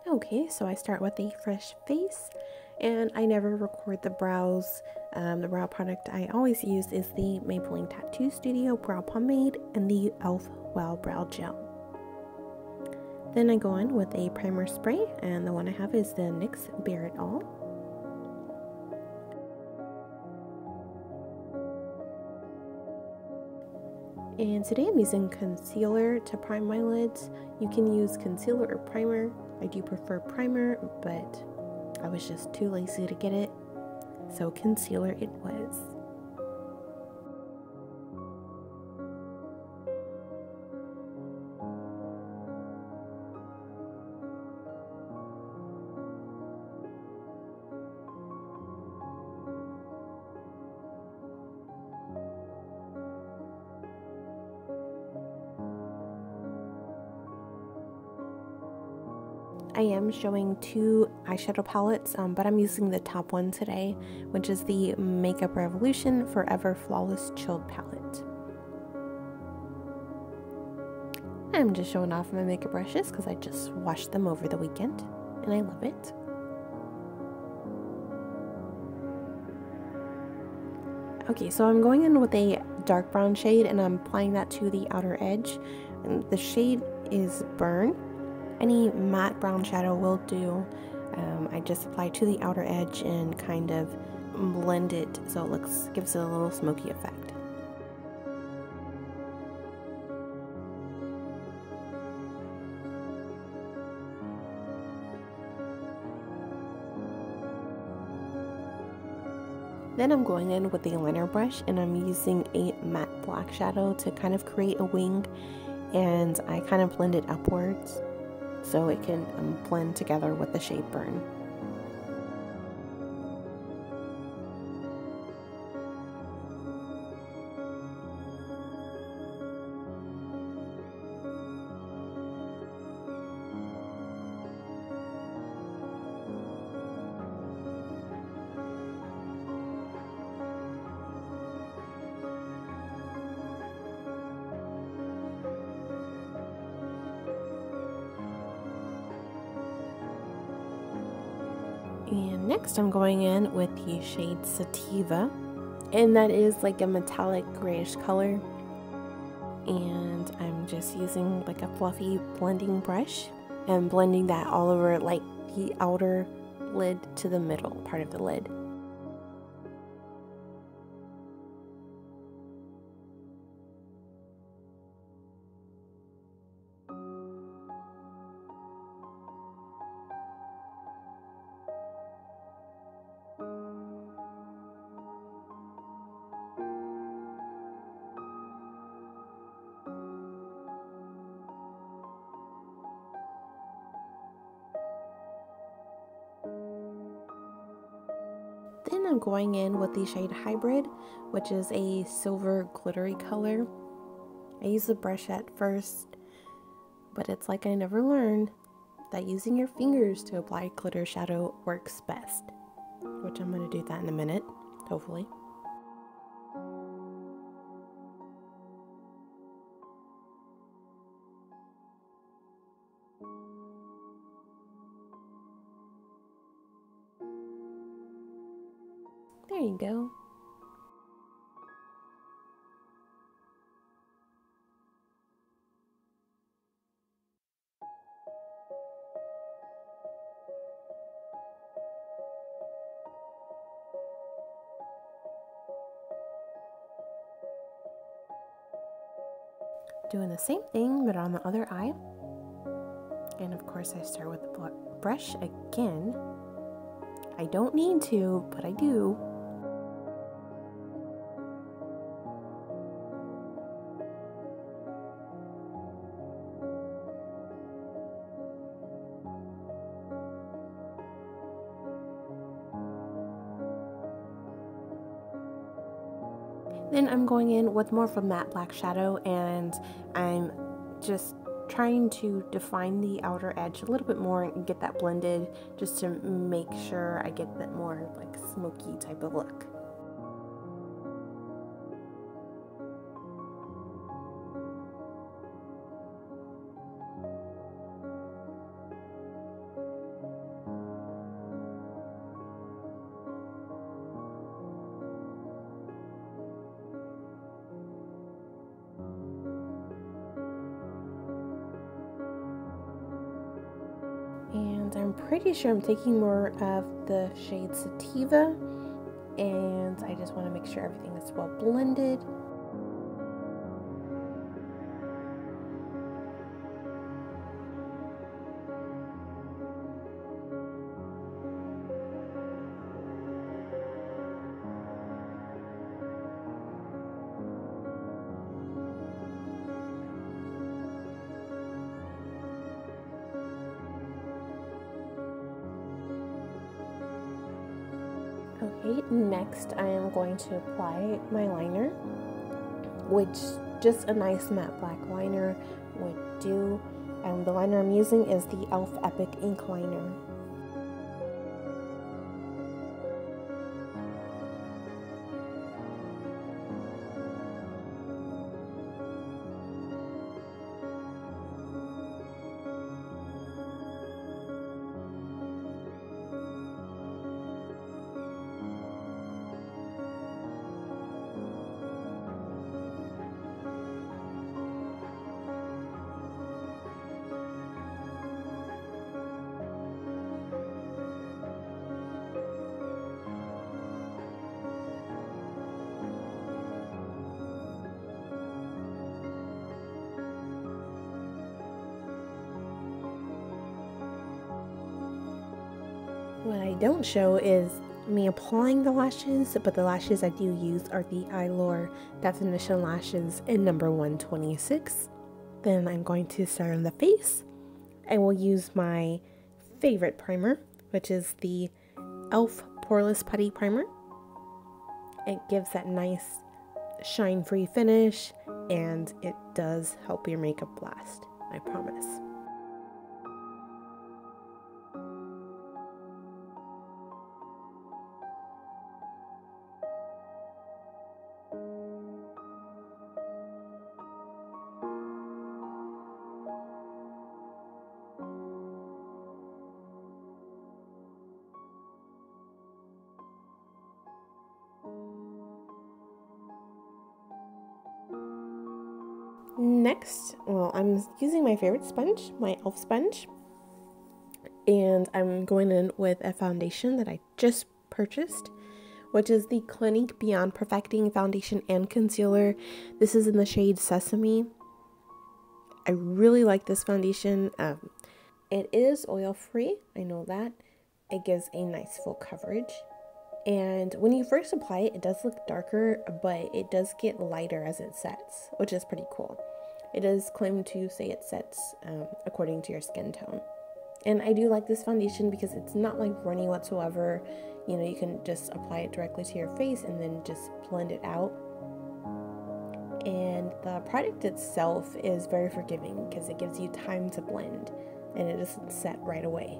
Okay, so I start with a fresh face, and I never record the brows. The brow product I always use is the Maybelline Tattoo Studio Brow Pomade and the e.l.f. Wow Brow Gel. Then I go in with a primer spray, and the one I have is the NYX Bare It All. And today I'm using concealer to prime my lids. You can use concealer or primer. I do prefer primer, but I was just too lazy to get it, so concealer it was. I am showing two eyeshadow palettes, but I'm using the top one today, which is the Makeup Revolution Forever Flawless Chilled Palette. I'm just showing off my makeup brushes because I just washed them over the weekend, and I love it. Okay, so I'm going in with a dark brown shade, and I'm applying that to the outer edge. And the shade is Burn. Any matte brown shadow will do. I just apply to the outer edge and kind of blend it so it gives it a little smoky effect. Then I'm going in with the liner brush, and I'm using a matte black shadow to kind of create a wing, and I kind of blend it upwards so it can blend together with the shade Burn. And next I'm going in with the shade Sativa, and that is like a metallic grayish color. And I'm just using like a fluffy blending brush and blending that all over like the outer lid to the middle part of the lid. Then I'm going in with the shade Hybrid, which is a silver glittery color. I use the brush at first, but it's like I never learned that using your fingers to apply glitter shadow works best, which I'm going to do that in a minute, hopefully. There you go. Doing the same thing, but on the other eye. And of course I start with the brush again. I don't need to, but I do. Then I'm going in with more of a matte black shadow, and I'm just trying to define the outer edge a little bit more and get that blended, just to make sure I get that more like smoky type of look. I'm pretty sure I'm taking more of the shade Sativa, and I just want to make sure everything is well blended. Okay, next I am going to apply my liner, which just a nice matte black liner would do. And the liner I'm using is the NYX Epic Ink Liner. What I don't show is me applying the lashes, but the lashes I do use are the Eylure Definition Lashes in number 126. Then I'm going to start on the face. I will use my favorite primer, which is the e.l.f. Poreless Putty Primer. It gives that nice shine-free finish, and it does help your makeup last, I promise. Next, well, I'm using my favorite sponge, my e.l.f. sponge, and I'm going in with a foundation that I just purchased, which is the Clinique Beyond Perfecting Foundation and Concealer. This is in the shade Sesame. I really like this foundation. It is oil-free, I know that. It gives a nice full coverage. And when you first apply it, it does look darker, but it does get lighter as it sets, which is pretty cool. It is claimed to say it sets according to your skin tone. And I do like this foundation because it's not like runny whatsoever. You know, you can just apply it directly to your face and then just blend it out. And the product itself is very forgiving because it gives you time to blend and it doesn't set right away.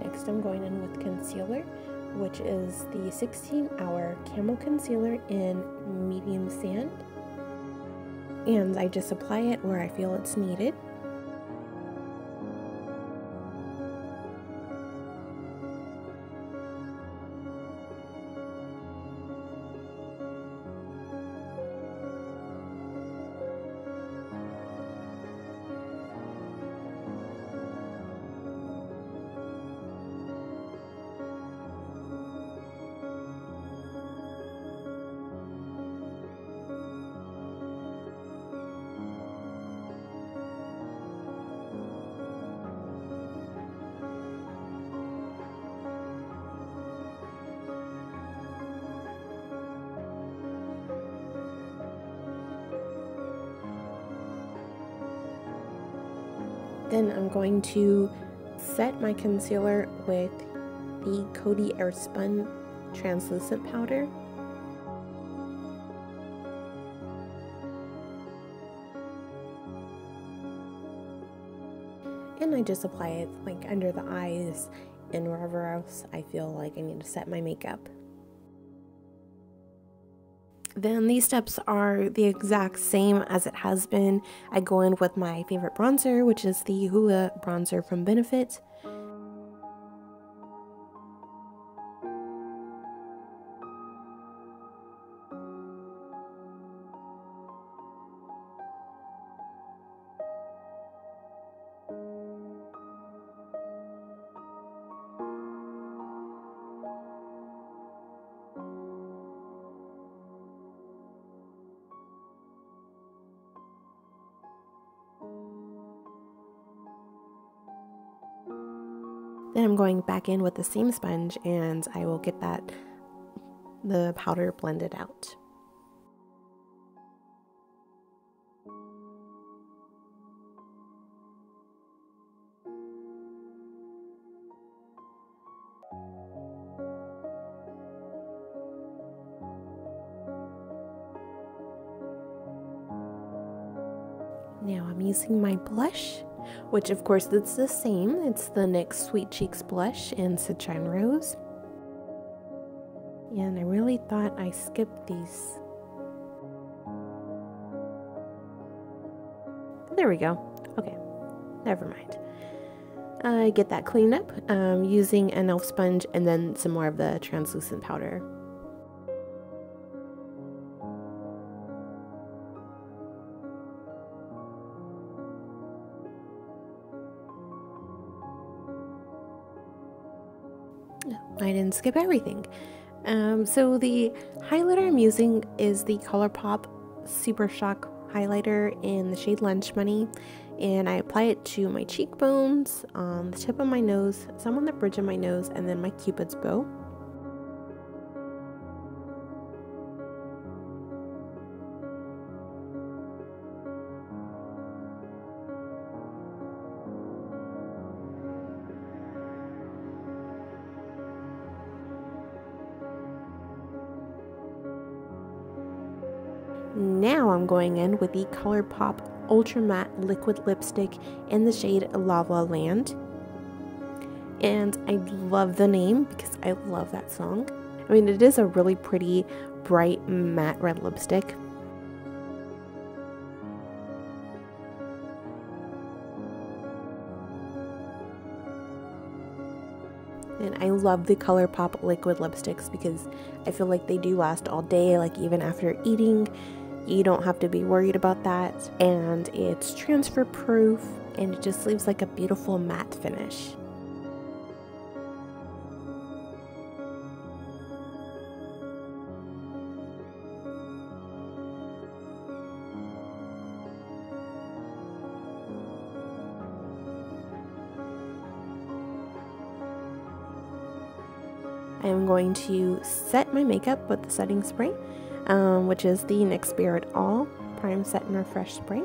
Next, I'm going in with concealer, which is the 16-hour Camo Concealer in Medium Sand. And I just apply it where I feel it's needed. Then I'm going to set my concealer with the Coty Airspun translucent powder. And I just apply it like under the eyes and wherever else I feel like I need to set my makeup. Then these steps are the exact same as it has been. I go in with my favorite bronzer, which is the Hoola bronzer from Benefit. Then I'm going back in with the same sponge and I will get the powder blended out. Now I'm using my blush, which of course it's the same. It's the NYX Sweet Cheeks blush in Citrine Rose. And I really thought I skipped these. There we go. Okay, never mind. I get that cleaned up using an e.l.f. sponge and then some more of the translucent powder. I didn't skip everything. So the highlighter I'm using is the Colourpop Super Shock highlighter in the shade Lunch Money, and I apply it to my cheekbones, on the tip of my nose, some on the bridge of my nose, and then my Cupid's bow. Now I'm going in with the Colourpop Ultra Matte Liquid Lipstick in the shade Lava Land. And I love the name because I love that song. I mean, it is a really pretty, bright, matte red lipstick. And I love the Colourpop liquid lipsticks because I feel like they do last all day, like even after eating. You don't have to be worried about that, and it's transfer proof, and it just leaves like a beautiful matte finish. I am going to set my makeup with the setting spray, which is the NYX Bare It All Prime Set and Refresh Spray.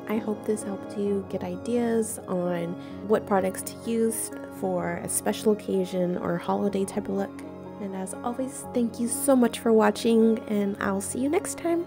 I hope this helped you get ideas on what products to use for a special occasion or holiday type of look. And as always, thank you so much for watching, and I'll see you next time.